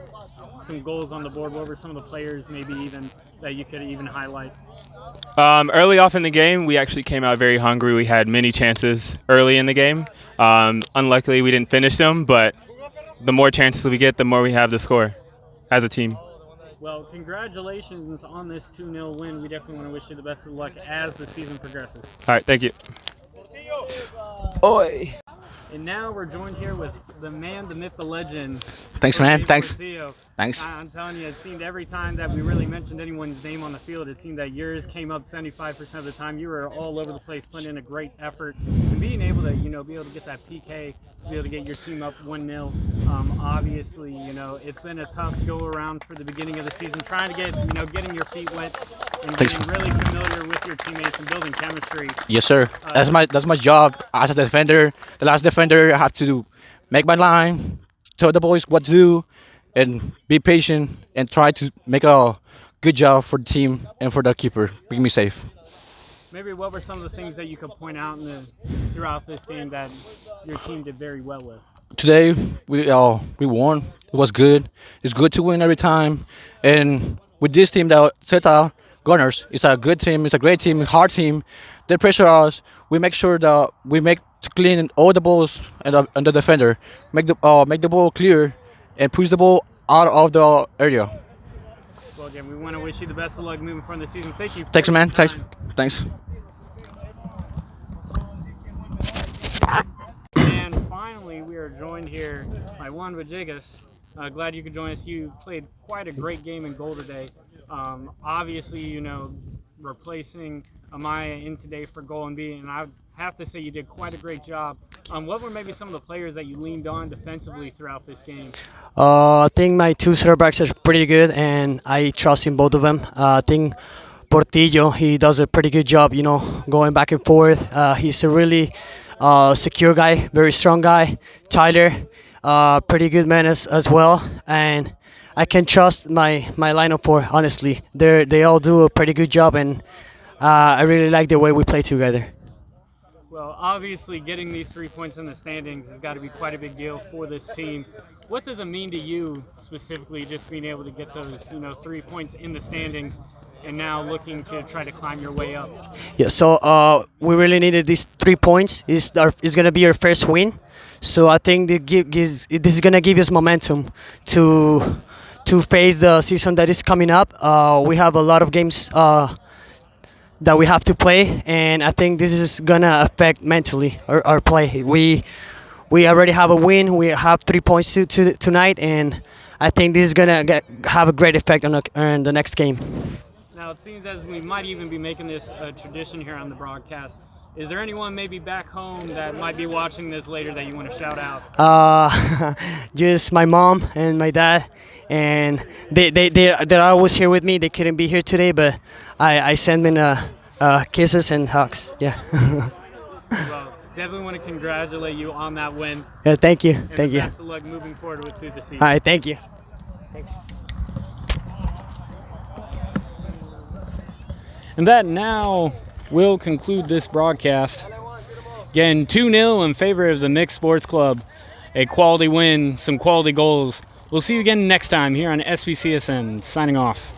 some goals on the board? What were some of the players maybe even that you could even highlight? Early off in the game, we actually came out very hungry. We had many chances early in the game. Unluckily, we didn't finish them, but the more chances we get, the more we have to score as a team. Well, congratulations on this 2-0 win. We definitely want to wish you the best of luck as the season progresses. All right, thank you. Oi. And now we're joined here with the man, the myth, the legend. Thanks, man. Thanks. Thanks. I'm telling you, it seemed every time that we really mentioned anyone's name on the field, it seemed that yours came up 75% of the time. You were all over the place, putting in a great effort, and being able to, be able to get that PK, to be able to get your team up 1-0. Obviously, it's been a tough go around for the beginning of the season, trying to get, getting your feet wet and getting really familiar with your teammates and building chemistry. Yes, sir. That's my job as a defender. The last defender, I have to make my line, tell the boys what to do, and be patient and try to make a good job for the team and for the keeper. Bring me safe. Maybe what were some of the things that you could point out throughout this game that your team did very well with? Today we won. It was good. It's good to win every time. And with this team, the Celta Gunners, it's a good team. It's a great team. Hard team. They pressure us. We make sure that we make to clean all the balls and the defender. Make the ball clear and push the ball out of the area. Well, again, we want to wish you the best of luck moving forward in the season. Thank you. Thanks, man. Thanks. And finally, we are joined here by Juan Villegas. Glad you could join us. You played quite a great game in goal today. Obviously, replacing Amaya in today for goal and B, and I have to say you did quite a great job. What were maybe some of the players that you leaned on defensively throughout this game? I think my two center backs are pretty good, and I trust in both of them. I think Portillo, he does a pretty good job, going back and forth. He's a really secure guy, very strong guy. Tyler, pretty good man as well, and I can trust my lineup for, honestly. They all do a pretty good job, and I really like the way we play together. Well, obviously, getting these 3 points in the standings has got to be quite a big deal for this team. What does it mean to you specifically, just being able to get those, 3 points in the standings, and now looking to try to climb your way up? Yeah. So we really needed these 3 points. It's going to be our first win. So I think this is going to give us momentum to face the season that is coming up. We have a lot of games that we have to play, and I think this is gonna affect mentally our play. We already have a win. We have 3 points tonight, and I think this is gonna have a great effect on the next game. Now it seems as we might even be making this a tradition here on the broadcast. Is there anyone maybe back home that might be watching this later that you want to shout out? Just my mom and my dad, and they're always here with me. They couldn't be here today, but I send them kisses and hugs. Yeah. Well, definitely want to congratulate you on that win. Yeah. Thank you. And Thank you. best of luck moving forward with through the season. All right. Thank you. Thanks. And that now will conclude this broadcast. Again, 2-0 in favor of the Mixed Sports Club. A quality win, some quality goals. We'll see you again next time here on SBCSN. Signing off.